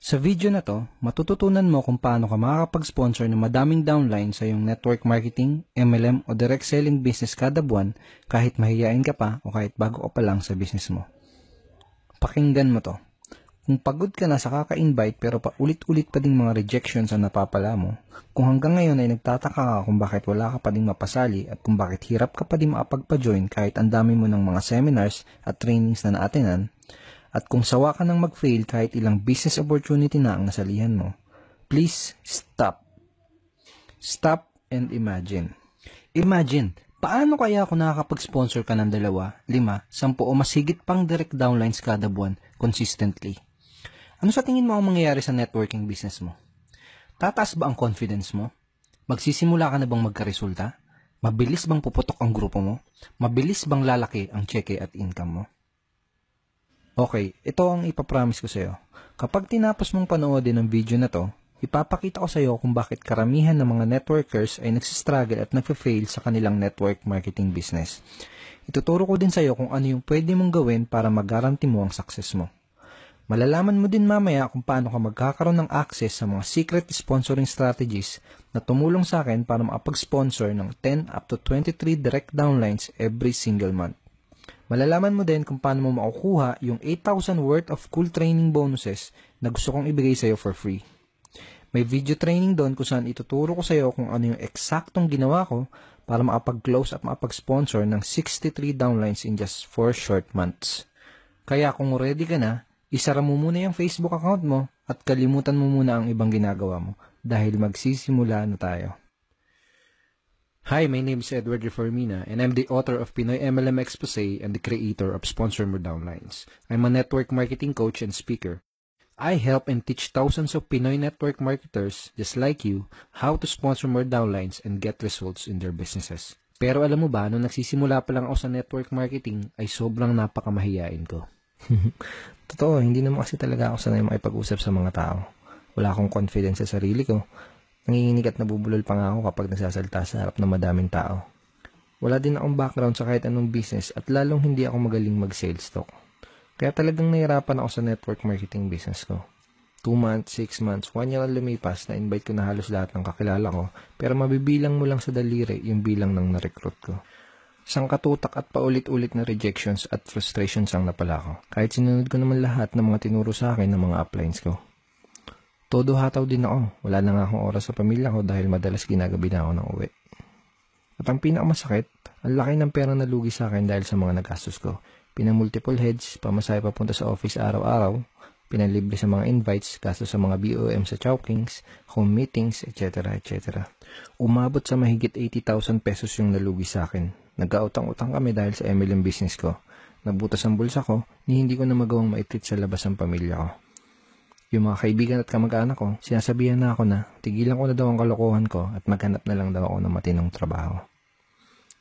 Sa video na to, matututunan mo kung paano ka makakapag-sponsor ng madaming downline sa iyong network marketing, MLM o direct selling business kada buwan kahit mahihiyain ka pa o kahit bago ka pa lang sa business mo. Pakinggan mo to. Kung pagod ka na sa kaka-invite pero paulit-ulit pa ding mga rejections ang napapala mo, kung hanggang ngayon ay nagtataka ka kung bakit wala ka pa ding mapasali at kung bakit hirap ka pa ding makapagpa-join kahit ang dami mo ng mga seminars at trainings na naatenan, at kung sawa ka nang mag-fail kahit ilang business opportunity na ang nasalihan mo, please stop. Stop and imagine. Imagine, paano kaya kung nakakapag-sponsor ka ng 2, 5, 10 o mas higit pang direct downlines kada buwan consistently? Ano sa tingin mo ang mangyayari sa networking business mo? Tataas ba ang confidence mo? Magsisimula ka na bang magkaresulta? Mabilis bang puputok ang grupo mo? Mabilis bang lalaki ang cheque at income mo? Okay, ito ang ipapromise ko sa iyo. Kapag tinapos mong panoodin ang video na to, ipapakita ko sa iyo kung bakit karamihan ng mga networkers ay nagsistruggle at nagfa-fail sa kanilang network marketing business. Ituturo ko din sa iyo kung ano yung pwede mong gawin para mag-guarantee mo ang success mo. Malalaman mo din mamaya kung paano ka magkakaroon ng access sa mga secret sponsoring strategies na tumulong sa akin para makapag-sponsor ng 10 up to 23 direct downlines every single month. Malalaman mo din kung paano mo makukuha yung 8,000 worth of cool training bonuses na gusto kong ibigay sa iyo for free. May video training doon kung saan ituturo ko sa iyo kung ano yung eksaktong ginawa ko para makapag-close at makapag-sponsor ng 63 downlines in just 4 short months. Kaya kung ready ka na, isara mo muna yung Facebook account mo at kalimutan mo muna ang ibang ginagawa mo dahil magsisimula na tayo. Hi, my name is Edward Reformina and I'm the author of Pinoy MLM Expose and the creator of Sponsor More Downlines. I'm a network marketing coach and speaker. I help and teach thousands of Pinoy network marketers just like you how to sponsor more downlines and get results in their businesses. Pero alam mo ba, nung nagsisimula pa lang ako sa network marketing ay sobrang napakamahiyain ko. Totoo, hindi naman kasi talaga ako sanay makipag-usap sa mga tao. Wala akong confidence sa sarili ko. Nanginginig at nabubulol pa nga ako kapag nagsasalita sa harap ng madaming tao. Wala din akong background sa kahit anong business at lalong hindi ako magaling mag-sales talk. Kaya talagang nahirapan ako sa network marketing business ko. 2 months, 6 months, 1 year ang lumipas, na-invite ko na halos lahat ng kakilala ko, pero mabibilang mo lang sa daliri yung bilang ng na-recruit ko. Isang katutak at paulit-ulit na rejections at frustrations ang napala ko. Kahit sinunod ko naman lahat ng mga tinuro sa akin ng mga uplines ko. Todo hataw din ako. Wala na nga akong oras sa pamilya ko dahil madalas ginagabi na ako ng uwi. At ang pinakamasakit, ang laki ng pera na lugi sa akin dahil sa mga nagastos ko. Pinamultiple heads, pamasahe papunta sa office araw-araw, pinalibre sa mga invites, gastos sa mga BOM sa Chowkings, home meetings, etc. etc. Umabot sa mahigit 80,000 pesos yung nalugi sa akin. Nagkautang-utang kami dahil sa MLM business ko. Nabutas ang bulsa ko, ni hindi ko na magawang maitreat sa labas ang pamilya ko. Yung mga kaibigan at kamag-anak ko, sinasabihan na ako na tigilan ko na daw ang kalokohan ko at maghanap na lang daw ako ng matinong trabaho.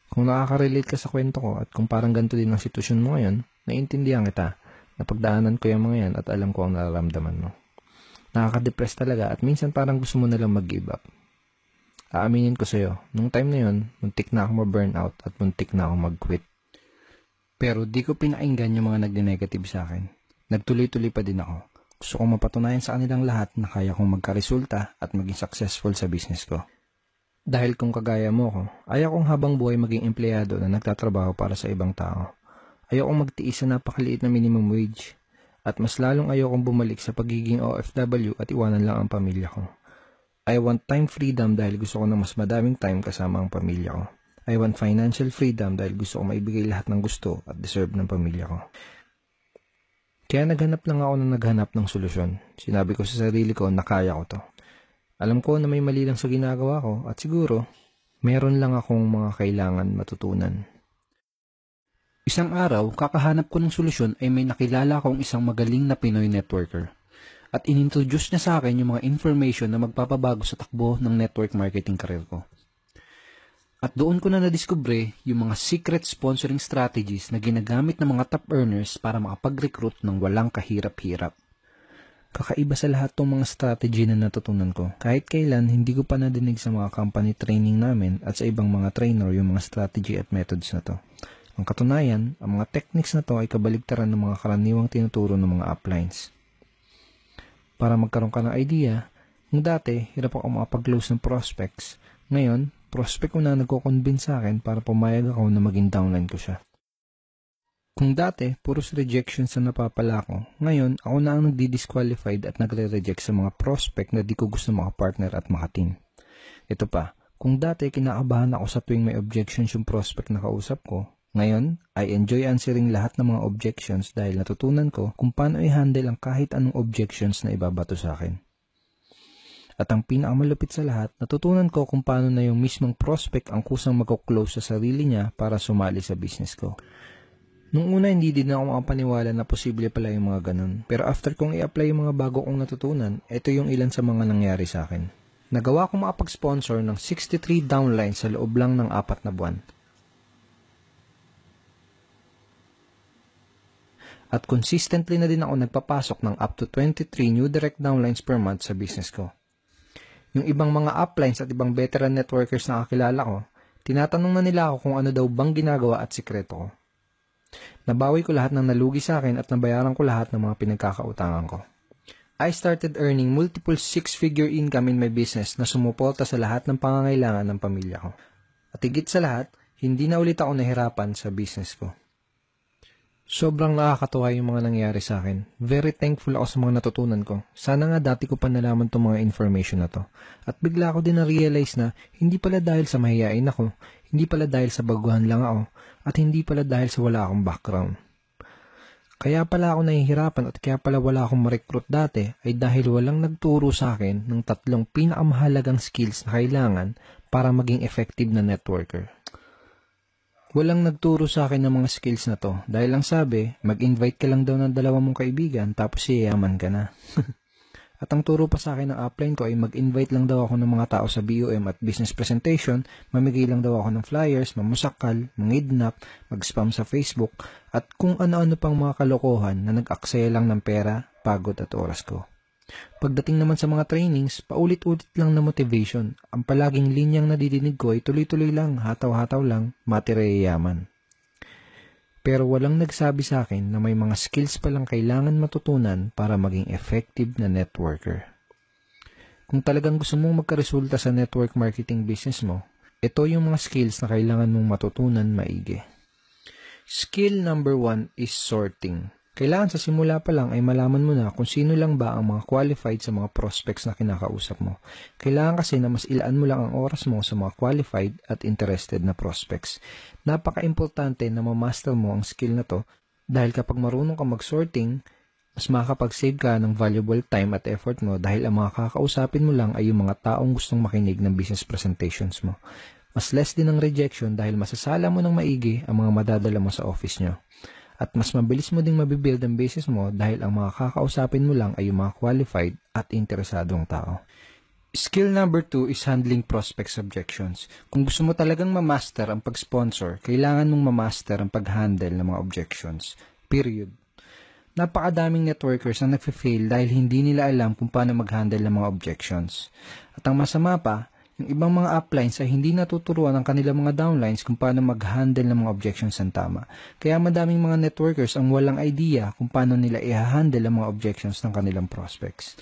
Kung nakaka-relate ka sa kwento ko at kung parang ganito din ang sitwasyon mo ngayon, naiintindihan kita. Napagdaanan ko yung mga yan at alam ko ang nararamdaman mo. Nakaka-depress talaga at minsan parang gusto mo na lang mag-give up. Aaminin ko sa'yo, nung time na yun, muntik na ako ma-burnout at muntik na ako mag-quit. Pero di ko pinainggan yung mga nagdi-negative sa akin. Nagtuloy-tuloy pa din ako. Gusto kong mapatunayan sa kanilang lahat na kaya kong magkaresulta at maging successful sa business ko. Dahil kung kagaya mo ko, ayaw kong habang buhay maging empleyado na nagtatrabaho para sa ibang tao. Ayaw kong magtiis sa napakaliit na minimum wage. At mas lalong ayaw kong bumalik sa pagiging OFW at iwanan lang ang pamilya ko. I want time freedom dahil gusto ko ng mas madaming time kasama ang pamilya ko. I want financial freedom dahil gusto ko maibigay lahat ng gusto at deserve ng pamilya ko. Kaya naghanap lang ako na naghanap ng solusyon. Sinabi ko sa sarili ko na kaya ko to. Alam ko na may mali lang sa ginagawa ko at siguro, meron lang akong mga kailangan matutunan. Isang araw, kakahanap ko ng solusyon ay may nakilala akong isang magaling na Pinoy networker. At inintroduce niya sa akin yung mga information na magpapabago sa takbo ng network marketing career ko. At doon ko na nadiskubre yung mga secret sponsoring strategies na ginagamit ng mga top earners para makapag-recruit ng walang kahirap-hirap. Kakaiba sa lahat tong mga strategy na natutunan ko. Kahit kailan, hindi ko pa nadinig sa mga company training namin at sa ibang mga trainer yung mga strategy at methods na to. Ang katunayan, ang mga techniques na to ay kabaligtaran ng mga karaniwang tinuturo ng mga uplines. Para magkaroon ka ng idea, kung dati, hirap ako makapag-close ng prospects. Ngayon, prospect ko na nagko-convince sa akin para pumayag ako na maging downline ko siya. Kung dati, puros rejections na napapala ko, ngayon, ako na ang nagdi-disqualified at nagre-reject sa mga prospect na di ko gusto makapartner at makateam. Ito pa, kung dati kinakabahan ako sa tuwing may objections yung prospect na kausap ko, ngayon, I enjoy answering lahat ng mga objections dahil natutunan ko kung paano i-handle ang kahit anong objections na ibabato sa akin. At ang pinakamalupit sa lahat, natutunan ko kung paano na yung mismong prospect ang kusang mag-close sa sarili niya para sumali sa business ko. Nung una, hindi din ako makapaniwala na posible pala yung mga ganun. Pero after kong i-apply yung mga bago kong natutunan, ito yung ilan sa mga nangyari sa akin. Nagawa ko makapag-sponsor ng 63 downlines sa loob lang ng 4 na buwan. At consistently na din ako nagpapasok ng up to 23 new direct downlines per month sa business ko. Yung ibang mga uplines at ibang veteran networkers na kakilala ko, tinatanong na nila ako kung ano daw bang ginagawa at sikreto ko. Nabawi ko lahat ng nalugi sa akin at nabayaran ko lahat ng mga pinagkakautangan ko. I started earning multiple 6-figure income in my business na sumuporta sa lahat ng pangangailangan ng pamilya ko. At higit sa lahat, hindi na ulit ako nahirapan sa business ko. Sobrang nakakatuwa yung mga nangyari sa akin. Very thankful ako sa mga natutunan ko. Sana nga dati ko pa nalaman itong mga information na to. At bigla ko din na-realize na hindi pala dahil sa mahihain ako, hindi pala dahil sa baguhan lang ako, at hindi pala dahil sa wala akong background. Kaya pala ako nahihirapan at kaya pala wala akong ma-recruit dati ay dahil walang nagturo sa akin ng 3 pinakamahalagang skills na kailangan para maging effective na networker. Walang nagturo sa akin ng mga skills na to dahil lang sabi, mag-invite ka lang daw ng 2 mong kaibigan tapos yayaman ka na. At ang turo pa sa akin ng upline ko ay mag-invite lang daw ako ng mga tao sa BOM at business presentation, mamigay lang daw ako ng flyers, mamusakal, mangidnap, mag-spam sa Facebook, at kung ano-ano pang mga kalokohan na nag-aksaya lang ng pera, pagod at oras ko. Pagdating naman sa mga trainings, paulit-ulit lang na motivation. Ang palaging linyang nadidinig ko ay tuloy-tuloy lang, hataw-hataw lang, matirayaman. Pero walang nagsabi sa akin na may mga skills palang kailangan matutunan para maging effective na networker. Kung talagang gusto mong magkaresulta sa network marketing business mo, ito yung mga skills na kailangan mong matutunan maigi. Skill number 1 is sorting. Kailangan sa simula pa lang ay malaman mo na kung sino lang ba ang mga qualified sa mga prospects na kinakausap mo. Kailangan kasi na mas ilaan mo lang ang oras mo sa mga qualified at interested na prospects. Napaka-importante na ma-master mo ang skill na to dahil kapag marunong ka mag-sorting, mas makakapag-save ka ng valuable time at effort mo dahil ang mga kakausapin mo lang ay yung mga taong gustong makinig ng business presentations mo. Mas less din ang rejection dahil masasala mo ng maigi ang mga madadala mo sa office nyo. At mas mabilis mo ding mabibuild ang business mo dahil ang mga kakausapin mo lang ay yung mga qualified at interesadong tao. Skill number 2 is handling prospects objections. Kung gusto mo talagang ma-master ang pag-sponsor, kailangan mong ma-master ang pag-handle ng mga objections. Period. Napakadaming networkers ang nagfe-fail dahil hindi nila alam kung paano mag-handle ng mga objections. At ang masama pa, yung ibang mga uplines ay hindi natuturuan ng kanilang mga downlines kung paano mag-handle ng mga objections ng tama. Kaya madaming mga networkers ang walang idea kung paano nila i-handle ang mga objections ng kanilang prospects.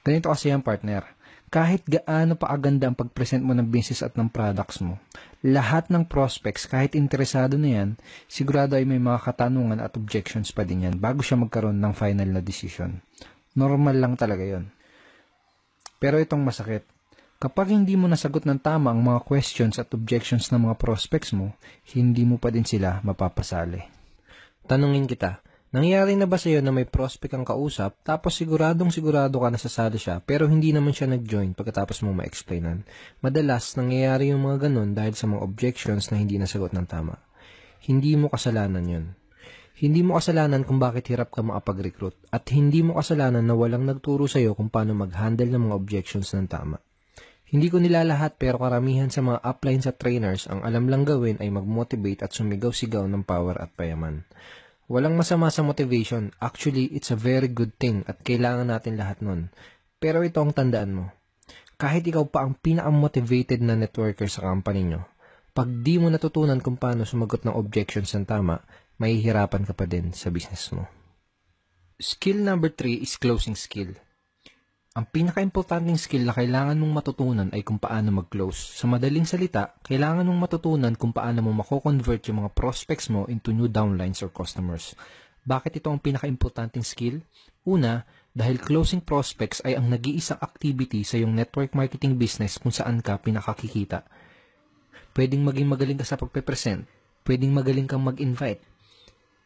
Ganito kasi ang partner. Kahit gaano pa aganda ang pag-present mo ng business at ng products mo, lahat ng prospects, kahit interesado na yan, sigurado ay may mga katanungan at objections pa din yan bago siya magkaroon ng final na decision. Normal lang talaga yon. Pero itong masakit. Kapag hindi mo nasagot ng tama ang mga questions at objections ng mga prospects mo, hindi mo pa din sila mapapasali. Tanungin kita, nangyari na ba sa iyo na may prospect ang kausap tapos sigurado ka na sasali siya pero hindi naman siya nag-join pagkatapos mo ma-explainan? Madalas, nangyayari yung mga ganun dahil sa mga objections na hindi nasagot ng tama. Hindi mo kasalanan yun. Hindi mo kasalanan kung bakit hirap ka makapag-recruit at hindi mo kasalanan na walang nagturo sa iyo kung paano mag-handle ng mga objections ng tama. Hindi ko nilalahat pero karamihan sa mga uplines at trainers ang alam lang gawin ay mag-motivate at sumigaw-sigaw ng power at payaman. Walang masama sa motivation. Actually, it's a very good thing at kailangan natin lahat nun. Pero ito ang tandaan mo. Kahit ikaw pa ang pinaka-motivated na networker sa company nyo, pag di mo natutunan kung paano sumagot ng objections ng tama, mahihirapan ka pa din sa business mo. Skill number 3 is closing skill. Ang pinaka-importanting skill na kailangan mong matutunan ay kung paano mag-close. Sa madaling salita, kailangan mong matutunan kung paano mo mako-convert yung mga prospects mo into new downlines or customers. Bakit ito ang pinaka-importanting skill? Una, dahil closing prospects ay ang nag-iisang activity sa iyong network marketing business kung saan ka pinakakikita. Pwedeng maging magaling ka sa pagpe-present, pwedeng magaling kang mag-invite.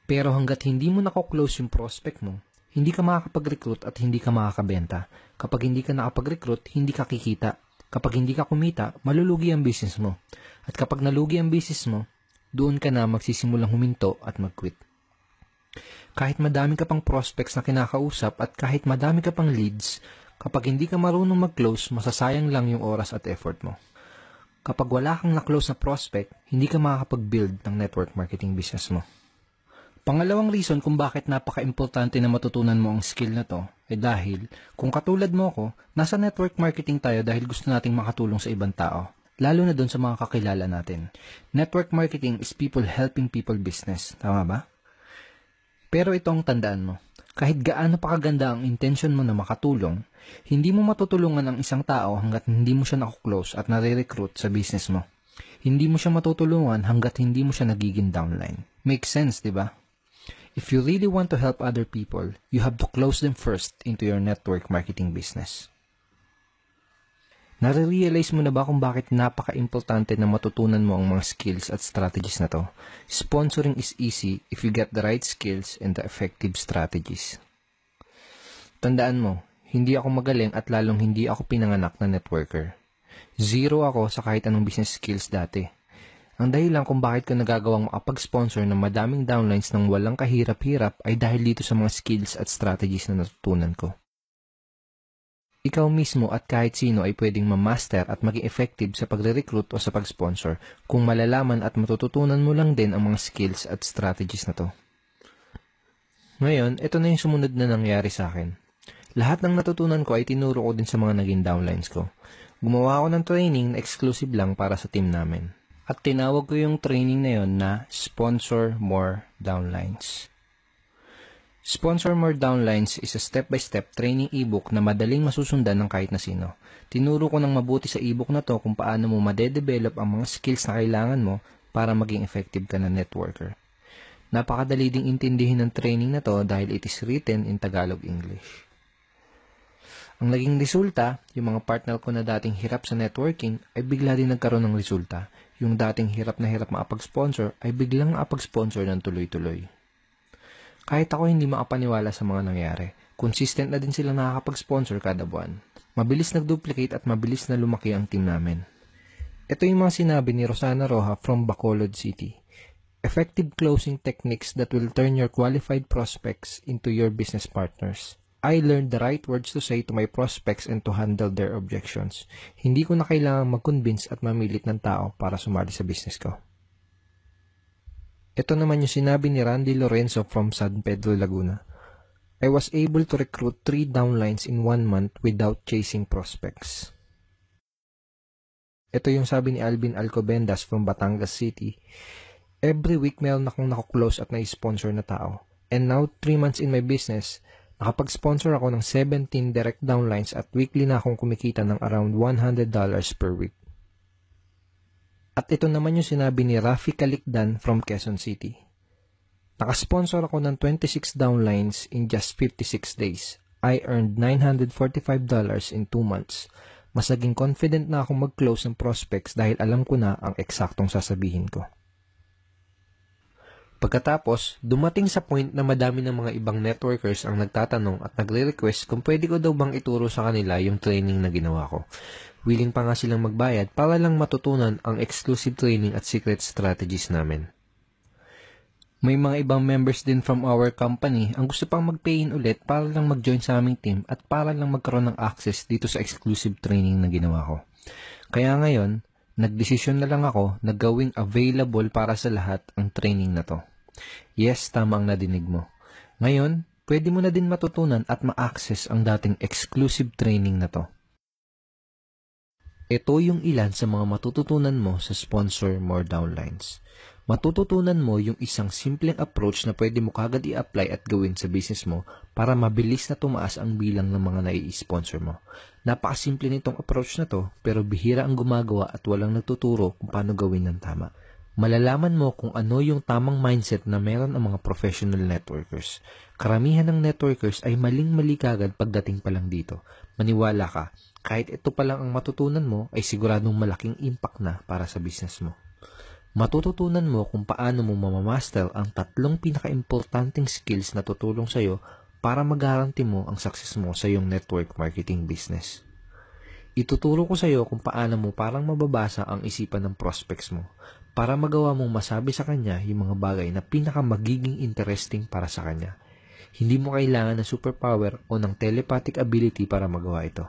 Pero hanggat hindi mo nako-close yung prospect mo, hindi ka makakapag-recruit at hindi ka makakabenta. Kapag hindi ka nakapag-recruit, hindi ka kikita. Kapag hindi ka kumita, malulugi ang business mo. At kapag nalugi ang business mo, doon ka na magsisimulang huminto at mag-quit. Kahit madami ka pang prospects na kinakausap at kahit madami ka pang leads, kapag hindi ka marunong mag-close, masasayang lang yung oras at effort mo. Kapag wala kang na-close na prospect, hindi ka makakapag-build ng network marketing business mo. Pangalawang reason kung bakit napaka-importante na matutunan mo ang skill na to ay dahil kung katulad mo ko, nasa network marketing tayo dahil gusto nating makatulong sa ibang tao, lalo na doon sa mga kakilala natin. Network marketing is people helping people business, tama ba? Pero ito ang tandaan mo, kahit gaano pa kaganda ang intention mo na makatulong, hindi mo matutulungan ang isang tao hanggat hindi mo siya nakuklose at nare-recruit sa business mo. Hindi mo siya matutulungan hanggat hindi mo siya nagiging downline. Makes sense, di ba? If you really want to help other people, you have to close them first into your network marketing business. Nare-realize mo na ba kung bakit napaka-importante na matutunan mo ang mga skills at strategies na to? Sponsoring is easy if you get the right skills and the effective strategies. Tandaan mo, hindi ako magaling at lalong hindi ako pinanganak na networker. Zero ako sa kahit anong business skills dati. Ang dahilan kung bakit ko nagagawang makapag-sponsor ng madaming downlines ng walang kahirap-hirap ay dahil dito sa mga skills at strategies na natutunan ko. Ikaw mismo at kahit sino ay pwedeng ma-master at maging effective sa pagre-recruit o sa pag-sponsor kung malalaman at matututunan mo lang din ang mga skills at strategies na to. Ngayon, ito na yung sumunod na nangyari sa akin. Lahat ng natutunan ko ay tinuro ko din sa mga naging downlines ko. Gumawa ako ng training na exclusive lang para sa team namin. At tinawag ko yung training na yon na Sponsor More Downlines. Sponsor More Downlines is a step-by-step training ebook na madaling masusundan ng kahit na sino. Tinuro ko ng mabuti sa ebook na to kung paano mo madedevelop ang mga skills na kailangan mo para maging effective ka na networker. Napakadali ding intindihin ng training na to dahil it is written in Tagalog English. Ang naging resulta, yung mga partner ko na dating hirap sa networking ay bigla din nagkaroon ng resulta. Yung dating hirap na hirap makapag-sponsor ay biglang makapag-sponsor ng tuloy-tuloy. Kahit ako hindi makapaniwala sa mga nangyari, consistent na din sila nakakapag-sponsor kada buwan. Mabilis nag-duplicate at mabilis na lumaki ang team namin. Ito yung mga sinabi ni Rosana Roja from Bacolod City. Effective closing techniques that will turn your qualified prospects into your business partners. I learned the right words to say to my prospects and to handle their objections. Hindi ko na kailangang mag-convince at mamilit ng tao para sumali sa business ko. Ito naman yung sinabi ni Randy Lorenzo from San Pedro, Laguna. I was able to recruit 3 downlines in 1 month without chasing prospects. Ito yung sabi ni Alvin Alcobendas from Batangas City. Every week meron akong nakuklose at na-sponsor na tao. And now, 3 months in my business, nakapag-sponsor ako ng 17 direct downlines at weekly na akong kumikita ng around $100 per week. At ito naman yung sinabi ni Rafi Calicdan from Quezon City. Nakasponsor ako ng 26 downlines in just 56 days. I earned $945 in 2 months. Mas naging confident na akong mag-close ng prospects dahil alam ko na ang eksaktong sasabihin ko. Pagkatapos, dumating sa point na madami ng mga ibang networkers ang nagtatanong at nagre-request kung pwede ko daw bang ituro sa kanila yung training na ginawa ko. Willing pa nga silang magbayad para lang matutunan ang exclusive training at secret strategies namin. May mga ibang members din from our company ang gusto pang mag-pay-in ulit para lang mag-join sa aming team at para lang magkaroon ng access dito sa exclusive training na ginawa ko. Kaya ngayon, nagdesisyon na lang ako na gawing available para sa lahat ang training na to. Yes, tama ang nadinig mo. Ngayon, pwede mo na din matutunan at ma-access ang dating exclusive training na to. Ito yung ilan sa mga matututunan mo sa Sponsor More Downlines. Matututunan mo yung isang simpleng approach na pwede mo kagad i-apply at gawin sa business mo para mabilis na tumaas ang bilang ng mga nai-sponsor mo. Napakasimple nitong approach na to, pero bihira ang gumagawa at walang nagtuturo kung paano gawin ng tama. Malalaman mo kung ano yung tamang mindset na meron ang mga professional networkers. Karamihan ng networkers ay maling-mali kagad pagdating pa lang dito. Maniwala ka, kahit ito pa lang ang matutunan mo ay siguradong malaking impact na para sa business mo. Matututunan mo kung paano mo mamamaster ang 3 pinaka-importanting skills na tutulong sa'yo para magaranti mo ang success mo sa iyong network marketing business. Ituturo ko sa'yo kung paano mo parang mababasa ang isipan ng prospects mo para magawa mong masabi sa kanya yung mga bagay na pinaka-magiging interesting para sa kanya. Hindi mo kailangan ng superpower o ng telepathic ability para magawa ito.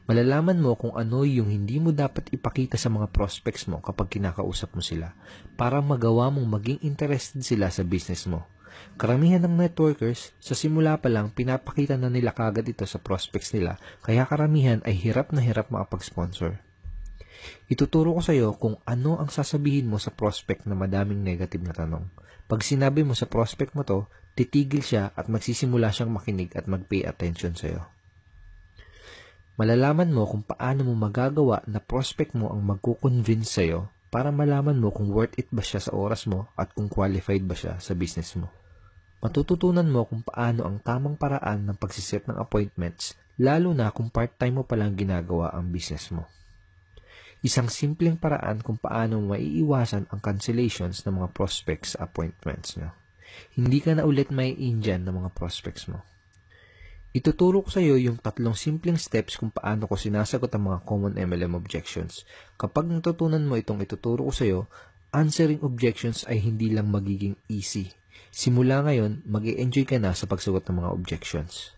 Malalaman mo kung ano yung hindi mo dapat ipakita sa mga prospects mo kapag kinakausap mo sila para magawa mong maging interested sila sa business mo. Karamihan ng networkers, sa simula pa lang pinapakita na nila kagad ito sa prospects nila kaya karamihan ay hirap na hirap makapag-sponsor. Ituturo ko sa iyo kung ano ang sasabihin mo sa prospect na madaming negative na tanong. Pag sinabi mo sa prospect mo to, titigil siya at magsisimula siyang makinig at mag-pay attention sa iyo. Malalaman mo kung paano mo magagawa na prospect mo ang magkukonvince sa'yo para malaman mo kung worth it ba siya sa oras mo at kung qualified ba siya sa business mo. Matututunan mo kung paano ang tamang paraan ng pagsiset ng appointments, lalo na kung part-time mo palang ginagawa ang business mo. Isang simpleng paraan kung paano maiiwasan ang cancellations ng mga prospects sa appointments nyo. Hindi ka na ulit mai-indyan ng mga prospects mo. Ituturo ko sa iyo yung 3 simpleng steps kung paano ko sinasagot ang mga common MLM objections. Kapag natutunan mo itong ituturo ko sa iyo, answering objections ay hindi lang magiging easy. Simula ngayon, mag-e-enjoy ka na sa pagsagot ng mga objections.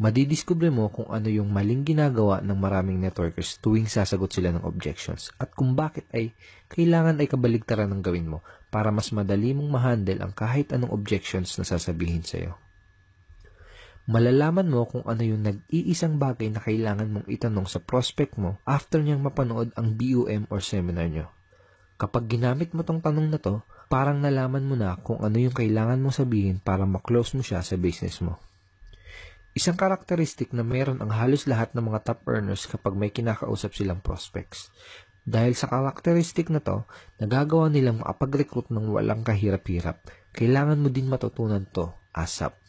Madidiskubre mo kung ano yung maling ginagawa ng maraming networkers tuwing sasagot sila ng objections at kung bakit ay kailangan ay kabaligtaran ng gawin mo para mas madali mong ma-handle ang kahit anong objections na sasabihin sa iyo. Malalaman mo kung ano yung nag-iisang bagay na kailangan mong itanong sa prospect mo after niyang mapanood ang BOM or seminar nyo. Kapag ginamit mo tong tanong na to, parang nalaman mo na kung ano yung kailangan mong sabihin para ma-close mo siya sa business mo. Isang karakteristik na meron ang halos lahat ng mga top earners kapag may kinakausap silang prospects. Dahil sa karakteristik na to, nagagawa nilang makapag-recruit ng walang kahirap-hirap. Kailangan mo din matutunan to ASAP.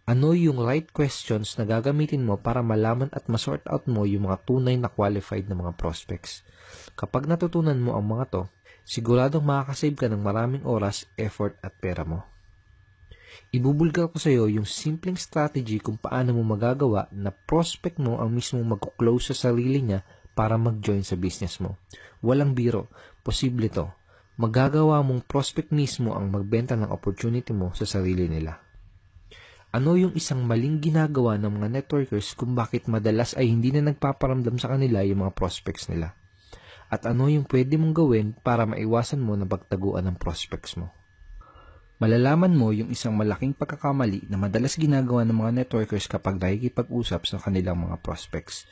Ano yung right questions na gagamitin mo para malaman at ma-sort out mo yung mga tunay na qualified na mga prospects. Kapag natutunan mo ang mga to, siguradong makakasave ka ng maraming oras, effort at pera mo. Ibubulgar ko sa iyo yung simpleng strategy kung paano mo magagawa na prospect mo ang mismong mag-close sa sarili niya para mag-join sa business mo. Walang biro, posible to. Magagawa mong prospect mismo ang magbenta ng opportunity mo sa sarili nila. Ano yung isang maling ginagawa ng mga networkers kung bakit madalas ay hindi na nagpaparamdam sa kanila yung mga prospects nila? At ano yung pwede mong gawin para maiwasan mo na pagtaguan ng prospects mo? Malalaman mo yung isang malaking pagkakamali na madalas ginagawa ng mga networkers kapag nakikipag-usap sa kanilang mga prospects.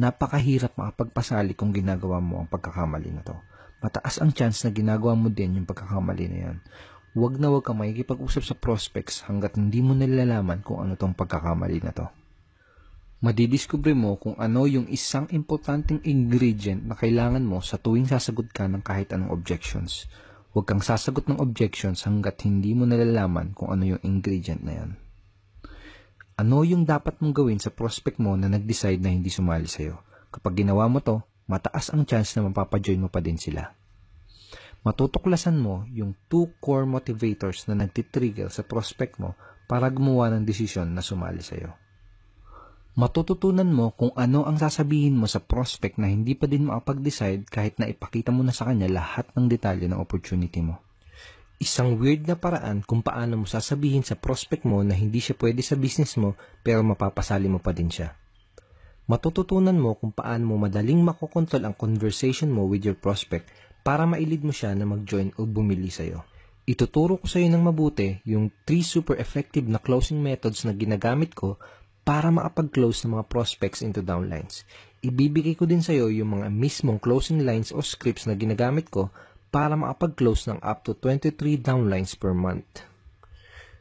Napakahirap makapagpasali kung ginagawa mo ang pagkakamali na to. Mataas ang chance na ginagawa mo din yung pagkakamali na yan. Huwag na huwag kang makikipag-usap sa prospects hanggat hindi mo nalalaman kung ano tong pagkakamali na to. Madidiskubre mo kung ano yung isang importanteng ingredient na kailangan mo sa tuwing sasagot ka ng kahit anong objections. Huwag kang sasagot ng objections hanggat hindi mo nalalaman kung ano yung ingredient na yan. Ano yung dapat mong gawin sa prospect mo na nag-decide na hindi sumali sa'yo? Kapag ginawa mo to, mataas ang chance na mapapajoin mo pa din sila. Matutuklasan mo yung 2 core motivators na nagtitrigger sa prospect mo para gumawa ng desisyon na sumali sa'yo. Matututunan mo kung ano ang sasabihin mo sa prospect na hindi pa din makapag-decide kahit na ipakita mo na sa kanya lahat ng detalye ng opportunity mo. Isang weird na paraan kung paano mo sasabihin sa prospect mo na hindi siya pwede sa business mo pero mapapasali mo pa din siya. Matututunan mo kung paano mo madaling makokontrol ang conversation mo with your prospect para mailid mo siya na mag-join o bumili sa'yo. Ituturo ko sa'yo ng mabuti yung 3 super effective na closing methods na ginagamit ko para makapag-close ng mga prospects into downlines. Ibibigay ko din sa'yo yung mga mismong closing lines o scripts na ginagamit ko para makapag-close ng up to 23 downlines per month.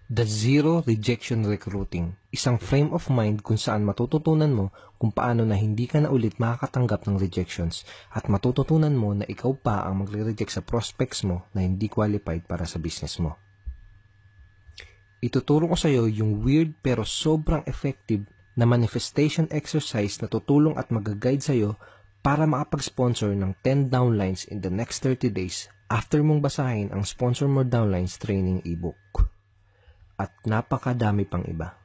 The Zero Rejection Recruiting, isang frame of mind kung saan matututunan mo kung paano na hindi ka na ulit makakatanggap ng rejections at matututunan mo na ikaw pa ang magre-reject sa prospects mo na hindi qualified para sa business mo. Ituturo ko sa iyo yung weird pero sobrang effective na manifestation exercise na tutulong at mag-guide sa iyo para makapag-sponsor ng 10 downlines in the next 30 days after mong basahin ang Sponsor More Downlines training ebook. At napakadami pang iba.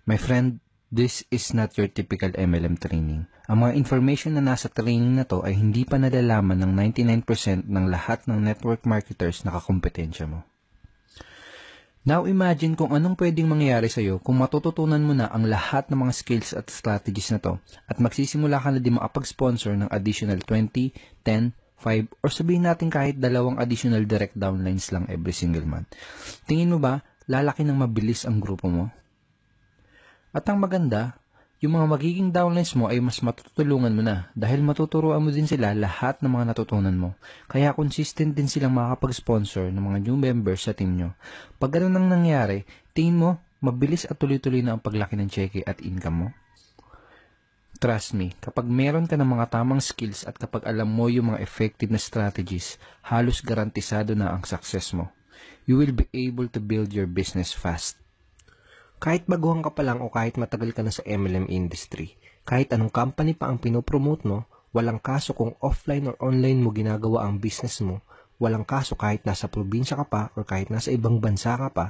My friend, this is not your typical MLM training. Ang mga information na nasa training na to ay hindi pa nalalaman ng 99% ng lahat ng network marketers na kakompetensya mo. Now imagine kung anong pwedeng mangyari sa iyo kung matututunan mo na ang lahat ng mga skills at strategies na to at magsisimula ka na din makapag-sponsor ng additional 20, 10, 5, or sabihin natin kahit 2 additional direct downlines lang every single month. Tingin mo ba, lalaki ng mabilis ang grupo mo? At ang maganda, yung mga magiging downlines mo ay mas matutulungan mo na dahil matuturuan mo din sila lahat ng mga natutunan mo. Kaya consistent din silang makakapag-sponsor ng mga new members sa team nyo. Pag ganun ang nangyari, tingin mo, mabilis at tuloy-tuloy na ang paglaki ng cheque at income mo? Trust me, kapag meron ka ng mga tamang skills at kapag alam mo yung mga effective na strategies, halos garantisado na ang success mo. You will be able to build your business fast. Kahit baguhan ka pa lang o kahit matagal ka na sa MLM industry, kahit anong company pa ang pinopromote mo, walang kaso kung offline or online mo ginagawa ang business mo, walang kaso kahit nasa probinsya ka pa or kahit nasa ibang bansa ka pa,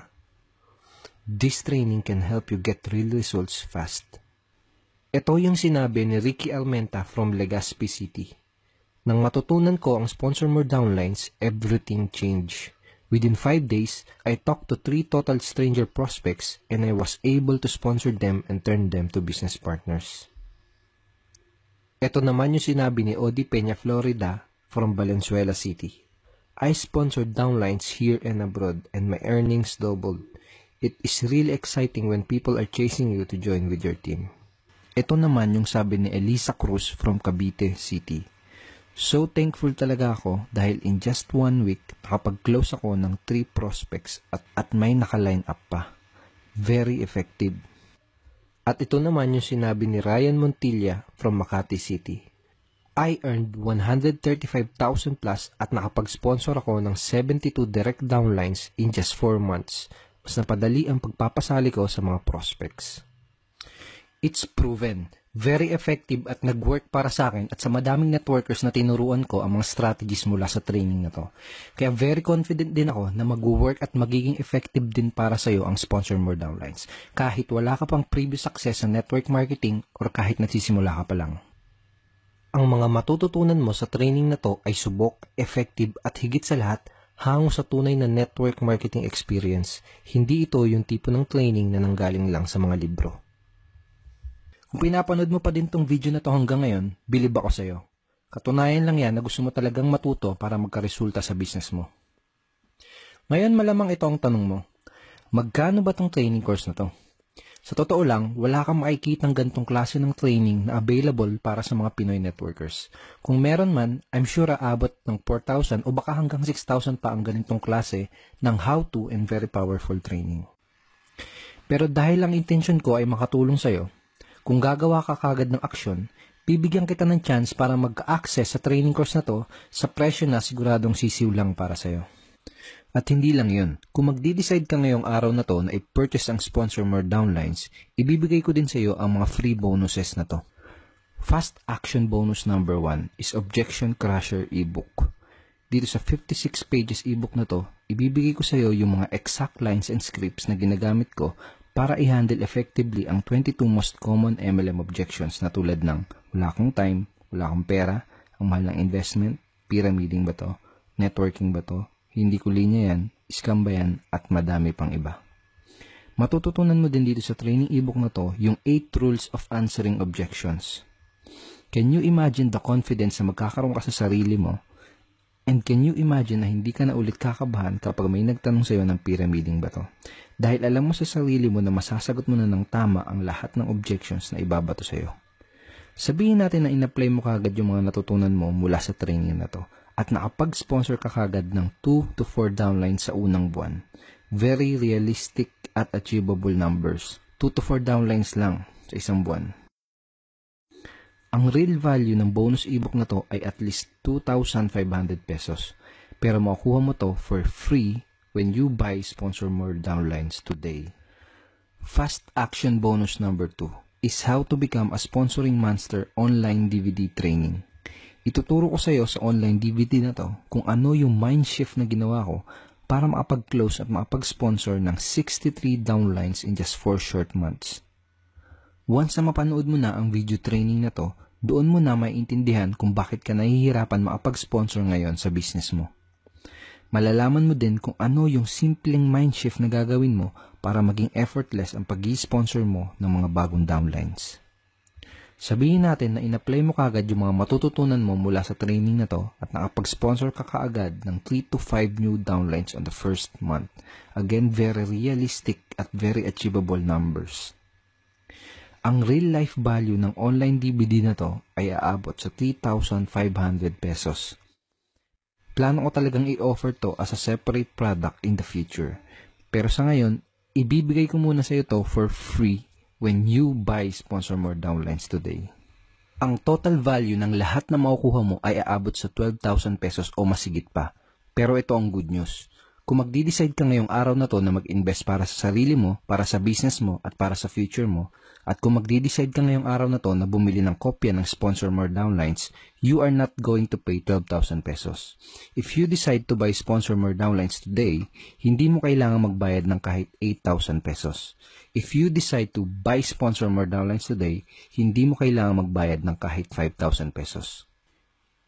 this training can help you get real results fast. Ito yung sinabi ni Ricky Almenta from Legazpi City. Nang matutunan ko ang Sponsor More Downlines, everything changed. Within 5 days, I talked to 3 total stranger prospects and I was able to sponsor them and turn them to business partners. Ito naman yung sinabi ni Odi Peña Florida from Valenzuela City. I sponsored downlines here and abroad and my earnings doubled. It is really exciting when people are chasing you to join with your team. Ito naman yung sabi ni Elisa Cruz from Cavite City. So thankful talaga ako dahil in just 1 week, nakapag-close ako ng 3 prospects at may naka-line up pa. Very effective. At ito naman yung sinabi ni Ryan Montilla from Makati City. I earned 135,000 plus at nakapag-sponsor ako ng 72 direct downlines in just 4 months. Mas napadali ang pagpapasali ko sa mga prospects. It's proven, very effective at nag-work para sa akin at sa madaming networkers na tinuruan ko ang mga strategies mula sa training na to. Kaya very confident din ako na mag-work at magiging effective din para sa iyo ang Sponsor More Downlines. Kahit wala ka pang previous success sa network marketing or kahit nagsisimula ka pa lang. Ang mga matututunan mo sa training na to ay subok, effective at higit sa lahat, hango sa tunay na network marketing experience. Hindi ito yung tipo ng training na nanggaling lang sa mga libro. Kung pinapanood mo pa din tong video na to hanggang ngayon, bilib ako sa'yo. Katunayan lang yan na gusto mo talagang matuto para magkaresulta sa business mo. Ngayon malamang ito ang tanong mo, magkano ba tong training course na to? Sa totoo lang, wala kang makikita ng gantong klase ng training na available para sa mga Pinoy networkers. Kung meron man, I'm sure aabot ng 4,000 o baka hanggang 6,000 pa ang ganitong klase ng how-to and very powerful training. Pero dahil ang intention ko ay makatulong sa'yo, kung gagawa ka kagad ng aksyon, bibigyan kita ng chance para mag-access sa training course na to sa presyo na siguradong sisiw lang para sa'yo. At hindi lang yun, kung magdi-decide ka ngayong araw na to na i-purchase ang Sponsor More Downlines, ibibigay ko din sa iyo ang mga free bonuses na to. Fast action bonus number 1 is Objection Crusher ebook. Dito sa 56 pages ebook na to, ibibigay ko sa iyo yung mga exact lines and scripts na ginagamit ko para i-handle effectively ang 22 most common MLM objections na tulad ng wala kang time, wala kang pera, ang mahal ng investment, pyramiding ba to, networking ba to, hindi ko linya yan, scam ba yan, at madami pang iba. Matututunan mo din dito sa training ebook na to yung 8 rules of answering objections. Can you imagine the confidence na magkakaroon ka sa sarili mo? And can you imagine na hindi ka na ulit kakabahan kapag may nagtanong sa iyo ng pyramiding ba to? Dahil alam mo sa sarili mo na masasagot mo na ng tama ang lahat ng objections na ibabato sa iyo. Sabihin natin na in-apply mo kagad yung mga natutunan mo mula sa training na to at nakapag-sponsor ka kagad ng 2 to 4 downlines sa unang buwan. Very realistic at achievable numbers. 2 to 4 downlines lang sa isang buwan. Ang real value ng bonus ebook na to ay at least 2,500 pesos. Pero makukuha mo to for free when you buy Sponsor More downlines today. Fast action bonus number 2 is how to become a sponsoring monster online DVD training. Ituturo ko sa iyo sa online DVD na to kung ano yung mind shift na ginawa ko para makapag-close at makapag-sponsor ng 63 downlines in just 4 short months. Once na mapanood mo na ang video training na to, doon mo na maiintindihan kung bakit ka nahihirapan makapag-sponsor ngayon sa business mo. Malalaman mo din kung ano yung simpleng mind shift na gagawin mo para maging effortless ang pag-i-sponsor mo ng mga bagong downlines. Sabihin natin na in-apply mo kagad yung mga matututunan mo mula sa training na to at nakapag-sponsor ka kaagad ng 3 to 5 new downlines on the first month. Again, very realistic at very achievable numbers. Ang real life value ng online DVD na to ay aabot sa 3,500 pesos. Plano ko talagang i-offer to as a separate product in the future. Pero sa ngayon, ibibigay ko muna sa iyo to for free when you buy Sponsor More downlines today. Ang total value ng lahat na makukuha mo ay aabot sa 12,000 pesos o masigit pa. Pero ito ang good news. Kung magdi-decide ka ngayong araw na to na mag-invest para sa sarili mo, para sa business mo, at para sa future mo, at kung magdi-decide ka ngayong araw na to na bumili ng kopya ng Sponsor More downlines, you are not going to pay 12,000 pesos. If you decide to buy Sponsor More downlines today, hindi mo kailangan magbayad ng kahit 8,000 pesos. If you decide to buy Sponsor More downlines today, hindi mo kailangan magbayad ng kahit 5,000 pesos.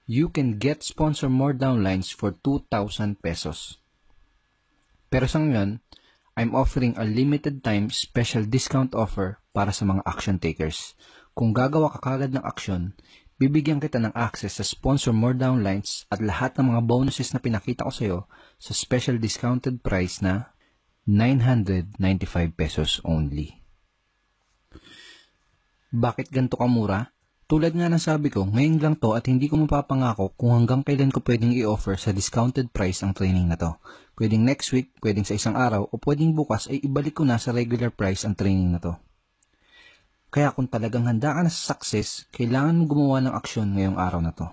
You can get Sponsor More downlines for 2,000 pesos. Pero sa ngayon, I'm offering a limited time special discount offer para sa mga action takers. Kung gagawa ka kagad ng action, bibigyan kita ng access sa Sponsor More downlines at lahat ng mga bonuses na pinakita ko sa iyo sa special discounted price na 995 pesos only. Bakit ganito kamura? Tulad nga ng sabi ko, ngayon lang to at hindi ko mapapangako kung hanggang kailan ko pwedeng i-offer sa discounted price ang training na to. Pwedeng next week, pwedeng sa isang araw, o pwedeng bukas ay ibalik ko na sa regular price ang training na to. Kaya kung talagang handa ka na sa success, kailangan mo gumawa ng aksyon ngayong araw na to.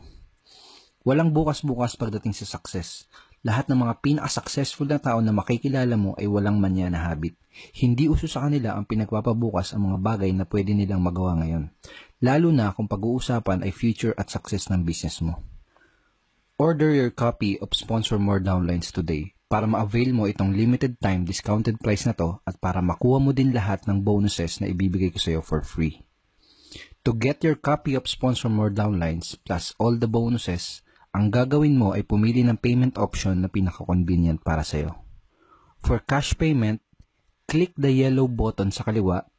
Walang bukas-bukas pagdating sa success. Lahat ng mga pinaka-successful na tao na makikilala mo ay walang manya na habit. Hindi uso sa kanila ang pinagpapabukas ang mga bagay na pwede nilang magawa ngayon. Lalo na kung pag-uusapan ay future at success ng business mo. Order your copy of Sponsor More downlines today para ma-avail mo itong limited time discounted price na to at para makuha mo din lahat ng bonuses na ibibigay ko sa iyo for free. To get your copy of Sponsor More downlines plus all the bonuses, ang gagawin mo ay pumili ng payment option na pinaka-convenient para sa iyo. For cash payment, click the yellow button sa kaliwa.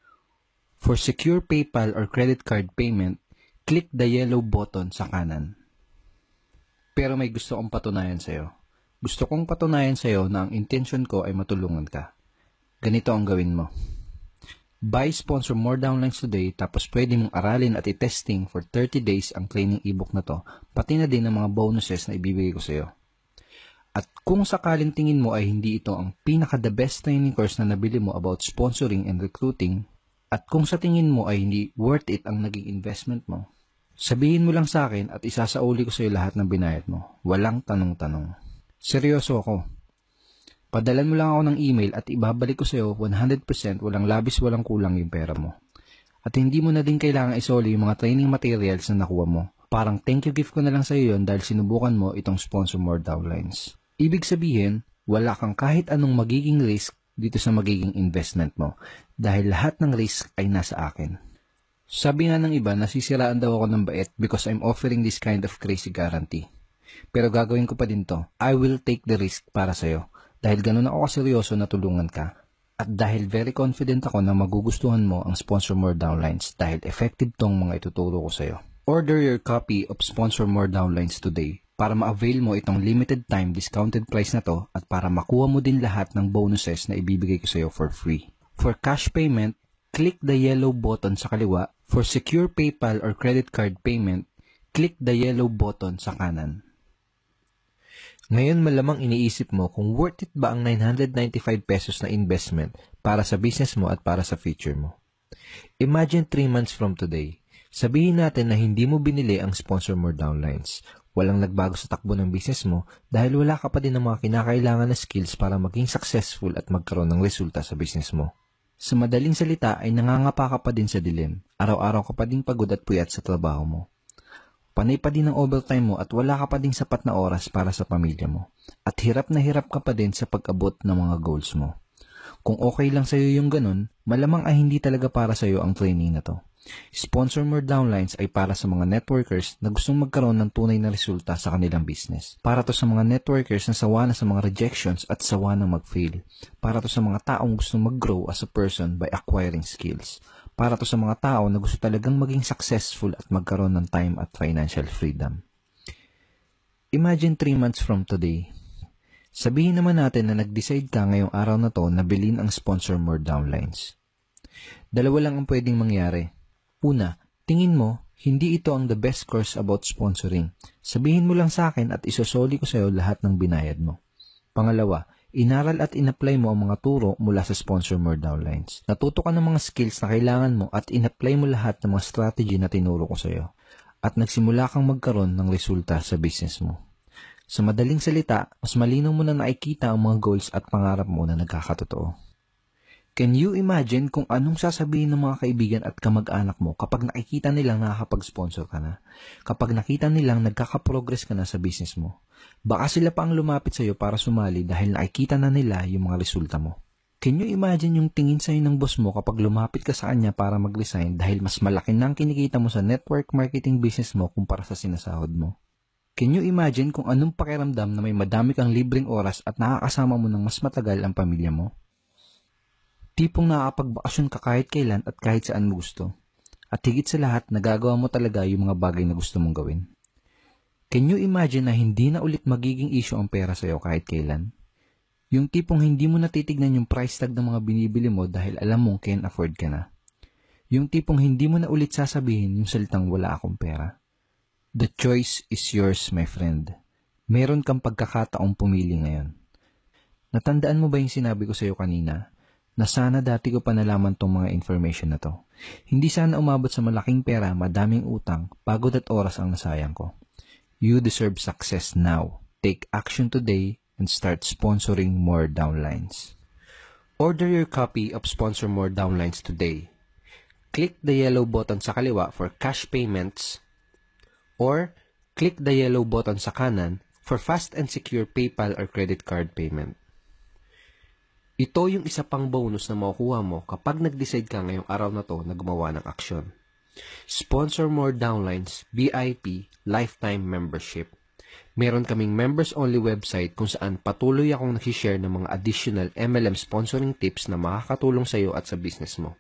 For secure PayPal or credit card payment, click the yellow button sa kanan. Pero may gusto kong patunayan sa iyo. Gusto kong patunayan sa iyo na ang intention ko ay matulungan ka. Ganito ang gawin mo. Buy Sponsor More downlines today tapos pwede mong aralin at i-testing for 30 days ang training ebook na to, pati na din ang mga bonuses na ibibigay ko sa iyo. At kung sakaling tingin mo ay hindi ito ang pinaka-the best training course na nabili mo about sponsoring and recruiting, at kung sa tingin mo ay hindi worth it ang naging investment mo, sabihin mo lang sa akin at isasauli ko sa iyo lahat ng binayad mo. Walang tanong-tanong. Seryoso ako. Padalan mo lang ako ng email at ibabalik ko sa iyo 100% walang labis walang kulang yung pera mo. At hindi mo na din kailangan isoli yung mga training materials na nakuha mo. Parang thank you gift ko na lang sa iyo yun dahil sinubukan mo itong Sponsor More downlines. Ibig sabihin, wala kang kahit anong magiging risk dito sa magiging investment mo dahil lahat ng risk ay nasa akin. Sabi nga ng iba, nasisiraan daw ako ng bait because I'm offering this kind of crazy guarantee. Pero gagawin ko pa din to. I will take the risk para sa'yo. Dahil ganun ako kaseryoso na tulungan ka. At dahil very confident ako na magugustuhan mo ang Sponsor More downlines dahil effective tong mga ituturo ko sa'yo. Order your copy of Sponsor More downlines today para ma-avail mo itong limited time discounted price na to at para makuha mo din lahat ng bonuses na ibibigay ko sa'yo for free. For cash payment, click the yellow button sa kaliwa. For secure PayPal or credit card payment, click the yellow button sa kanan. Ngayon malamang iniisip mo kung worth it ba ang 995 pesos na investment para sa business mo at para sa future mo. Imagine 3 months from today. Sabihin natin na hindi mo binili ang Sponsor More Downlines. Walang nagbago sa takbo ng business mo dahil wala ka pa din ng mga kinakailangan na skills para maging successful at magkaroon ng resulta sa business mo. Sa madaling salita ay nangangapa ka pa din sa dilim. Araw-araw ka pa din pagod at puyat sa trabaho mo. Panay pa din ang overtime mo at wala ka pa din sapat na oras para sa pamilya mo. At hirap na hirap ka pa din sa pag-abot ng mga goals mo. Kung okay lang sa'yo yung ganun, malamang ay hindi talaga para sa'yo ang training na to. Sponsor More Downlines ay para sa mga networkers na gustong magkaroon ng tunay na resulta sa kanilang business. Para to sa mga networkers na sawa na sa mga rejections at sawa na mag-fail. Para to sa mga taong gustong mag-grow as a person by acquiring skills. Para to sa mga tao na gusto talagang maging successful at magkaroon ng time at financial freedom. Imagine 3 months from today. Sabihin naman natin na nag-decide ka ngayong araw na to na bilhin ang Sponsor More Downlines. Dalawa lang ang pwedeng mangyari. Una, tingin mo, hindi ito ang the best course about sponsoring. Sabihin mo lang sa akin at isosoli ko sa'yo lahat ng binayad mo. Pangalawa, inaral at in-apply mo ang mga turo mula sa Sponsor More Downlines. Natuto ka ng mga skills na kailangan mo at in-apply mo lahat ng mga strategy na tinuro ko sa'yo. At nagsimula kang magkaroon ng resulta sa business mo. Sa madaling salita, mas malinaw mo na nakikita ang mga goals at pangarap mo na nagkakatotoo. Can you imagine kung anong sasabihin ng mga kaibigan at kamag-anak mo kapag nakikita nilang nakakapag-sponsor ka na? Kapag nakita nilang nagkakaprogress ka na sa business mo? Baka sila pa ang lumapit sa iyo para sumali dahil nakikita na nila yung mga resulta mo. Can you imagine yung tingin sa'yo ng boss mo kapag lumapit ka sa kanya para mag-resign dahil mas malaki na ang kinikita mo sa network marketing business mo kumpara sa sinasahod mo? Can you imagine kung anong pakiramdam na may madami kang libreng oras at nakakasama mo ng mas matagal ang pamilya mo? Tipong nakakapagbakasyon ka kahit kailan at kahit saan mo gusto. At higit sa lahat, nagagawa mo talaga yung mga bagay na gusto mong gawin. Can you imagine na hindi na ulit magiging issue ang pera sa'yo kahit kailan? Yung tipong hindi mo natitignan yung price tag ng mga binibili mo dahil alam mong can afford ka na. Yung tipong hindi mo na ulit sasabihin yung salitang wala akong pera. The choice is yours, my friend. Meron kang pagkakataong pumili ngayon. Natandaan mo ba yung sinabi ko sa'yo kanina? Na sana dati ko pa nalaman tong mga information na to. Hindi sana umabot sa malaking pera, madaming utang, pagod at oras ang nasayang ko. You deserve success now. Take action today and start sponsoring more downlines. Order your copy of Sponsor More Downlines today. Click the yellow button sa kaliwa for cash payments or click the yellow button sa kanan for fast and secure PayPal or credit card payment. Ito yung isa pang bonus na makukuha mo kapag nag-decide ka ngayong araw na to na gumawa ng aksyon. Sponsor More Downlines VIP Lifetime Membership. Meron kaming members-only website kung saan patuloy akong nag-share ng mga additional MLM sponsoring tips na makakatulong sa iyo at sa business mo.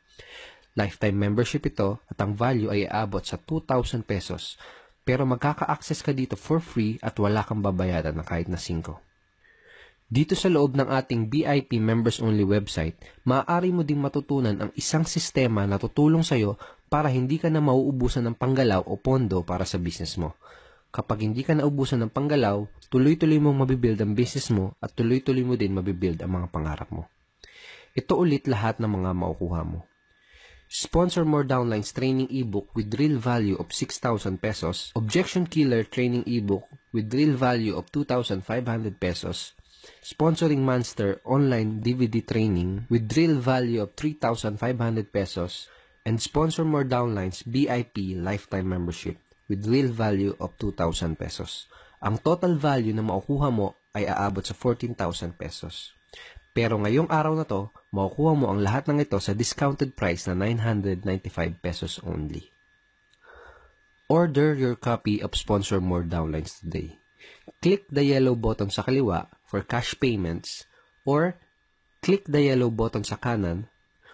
Lifetime membership ito at ang value ay aabot sa 2,000 pesos. Pero magkaka-access ka dito for free at wala kang babayaran na kahit na 5. Dito sa loob ng ating VIP members-only website, maaari mo ding matutunan ang isang sistema na tutulong sa iyo para hindi ka na mauubusan ng panggalaw o pondo para sa business mo. Kapag hindi ka naubusan ng panggalaw, tuloy-tuloy mong mabibuild ang business mo at tuloy-tuloy mo din mabibuild ang mga pangarap mo. Ito ulit lahat ng mga makukuha mo. Sponsor More Downlines Training Ebook with real value of 6,000 pesos, Objection Killer Training Ebook with real value of 2,500 pesos, Sponsoring Monster Online DVD Training with real value of 3,500 pesos, and Sponsor More Downlines VIP Lifetime Membership with real value of 2,000 pesos. Ang total value na makukuha mo ay aabot sa 14,000 pesos. Pero ngayong araw na to, makukuha mo ang lahat ng ito sa discounted price na 995 pesos only. Order your copy of Sponsor More Downlines today. Click the yellow button sa kaliwa for cash payments or click the yellow button sa kanan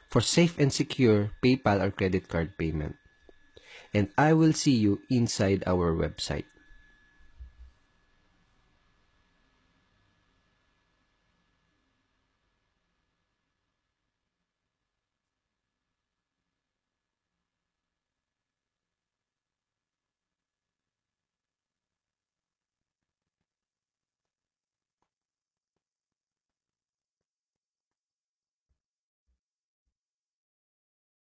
for safe and secure PayPal or credit card payment. And I will see you inside our website.